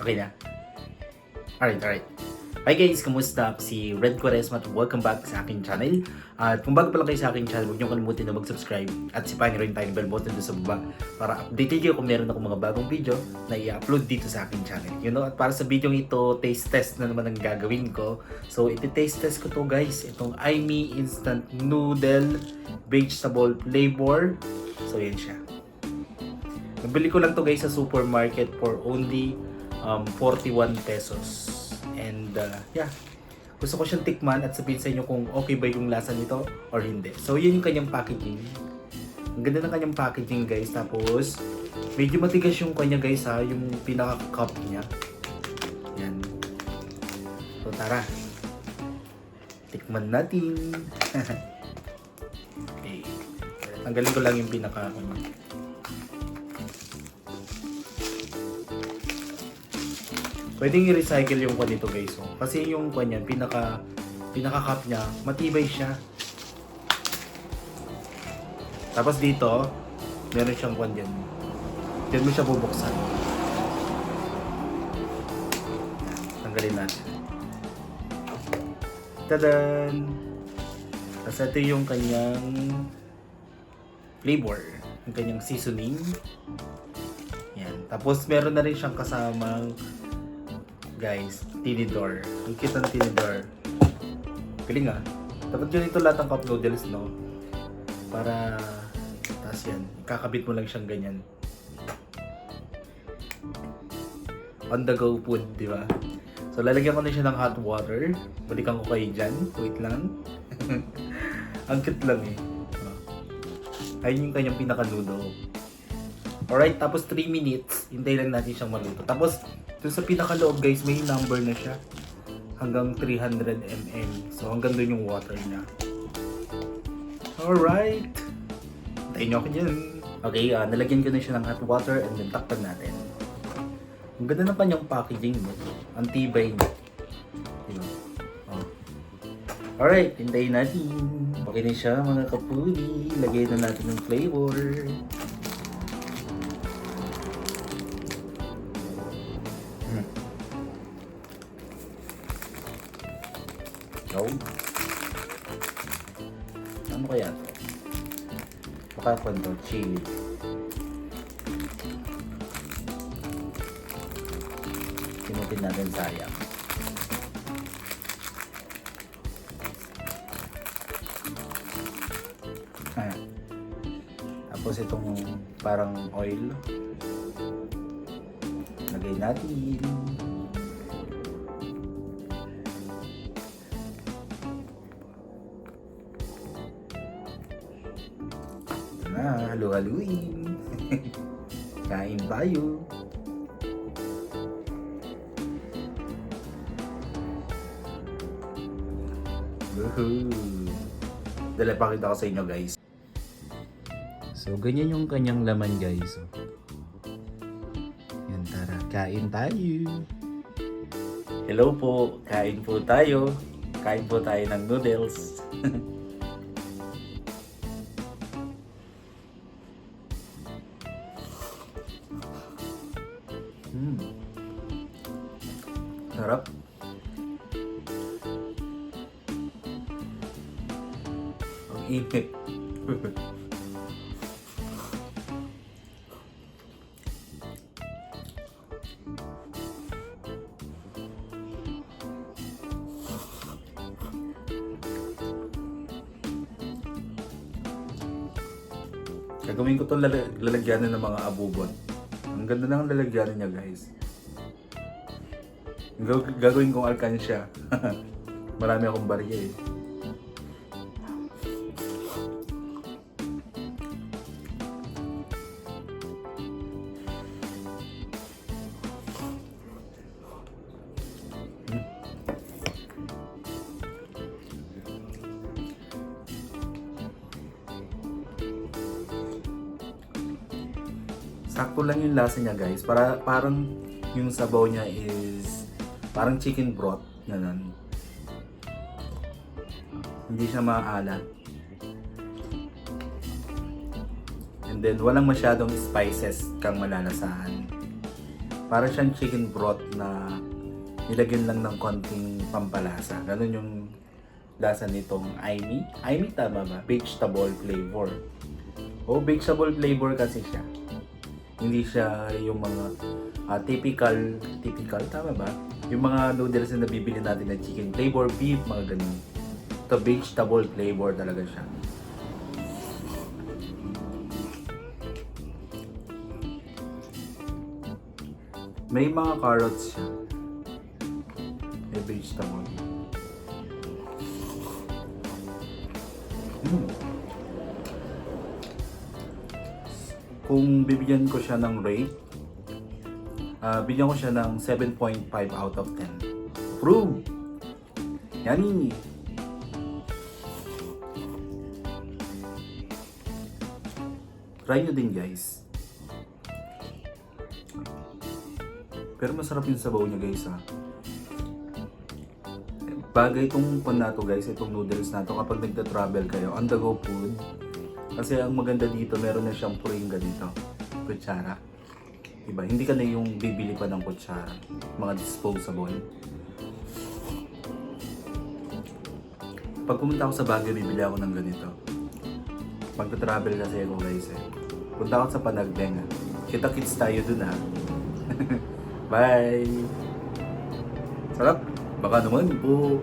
Okay na? Alright. Hi guys, kumusta? Ako si Red Quaresma at welcome back sa aking channel. At kung bago pa lang kayo sa aking channel, huwag niyo kalimutan na mag-subscribe at sipahin niyo rin tayo bell button doon sa baba para update kayo kung meron akong mga bagong video na i-upload dito sa aking channel. At para sa video ito, taste test na naman ang gagawin ko. So, iti-taste test ko to guys. Itong Aimee Instant Noodle Vegetable Flavor. So, yan siya. Nabili ko lang to guys sa supermarket for only 41 pesos. And gusto ko siyang tikman at sabihin sa inyo kung okay ba yung lasa nito or hindi. So yun yung kanyang packaging. Ang ganda ng kanyang packaging guys. Tapos medyo matigas yung kanya guys ha, yung pinaka-cup niya. Yan. So tara. Tikman natin. Okay. Tanggalin ko lang yung pinaka pwedeng i-recycle yung kwan nito guys. Kasi yung kwan yan, pinaka-cup niya, matibay siya. Tapos dito, meron siyang kwan dyan. Diyan mo siya bubuksan. Tanggalin natin. Tadan! Tapos ito yung kanyang flavor. Yung kanyang seasoning. Yan. Tapos meron na rin siyang kasamang guys, tinidor. Ang cute ng tinidor. Galing ah. Dapat yun ito lahat ng cup noodles, no? Para, tas yan. Kakabit mo lang siyang ganyan. On the go food, di ba? So, lalagyan ko na siya ng hot water. Balikan ko kayo dyan. Wait lang. Ang cute lang eh. Ayun yung kanyang pinaka-noodle. Alright, tapos 3 minutes. Hintay lang natin siyang maluto. Tapos, doon sa pinakaloob guys, may number na siya. Hanggang 300 ml. So hanggang doon yung water niya. Alright. Hintayin nyo ako dyan. Okay, nalagyan ko na siya ng hot water and then takpan natin. Ang ganda ng kanyang packaging. Ang tibay niya. Diba? Oh. Alright, hintayin natin. Okay na siya mga kapuli. Lagay na natin ng flavor. Oh. Ano kaya ito? Baka kwento, chili. Sinutin natin sayang. Tapos itong parang oil. Lagay natin. Halo-haluin. Kain tayo. Woohoo! Dala pakita ko sa inyo guys. So ganyan yung kanyang laman guys. Yan, tara, kain tayo. Hello po, kain po tayo. Kain po tayo ng noodles. Sarap. Ang init. Gagawin ko itong lalagyanan ng mga abubot. Ang ganda ng lalagyanan niya guys. Gagawin kong alkansya. Marami akong barya eh. Sakto lang yung lasa niya guys. Parang yung sabaw niya is parang chicken broth na nun. Hindi siya maalat. And then walang masyadong spices kang malalasahan. Para siyang chicken broth na nilagyan lang ng konting pampalasa. Ganun yung lasa nitong Aimee. Aimee tama ba? Vegetable flavor. Vegetable flavor kasi siya. Hindi siya yung mga typical tama ba? Yung mga noodles na nabibili natin na chicken flavor, beef, mga ganun. Ito vegetable flavor talaga siya. May mga carrots siya. May vegetable. Kung bibigyan ko siya ng rate, bigyan ko siya ng 7.5 out of 10. Approve! Yani! Try nyo din guys. Pero masarap yung sabaw niya guys ha. Bagay itong pan na to guys, itong noodles na to kapag nagta-travel kayo, on the go food. Kasi ang maganda dito, meron na siyang puring ganito, kutsara. Diba? Hindi ka na yung bibili pa ng kutsara, mga disposable. Pag pumunta ako sa Baguio, bibili ako ng ganito. Magta-travel kasi ako guys eh. Punta ako sa Panagbenga. Kita-kits tayo dun ha. Bye! Sarap! Baka naman po!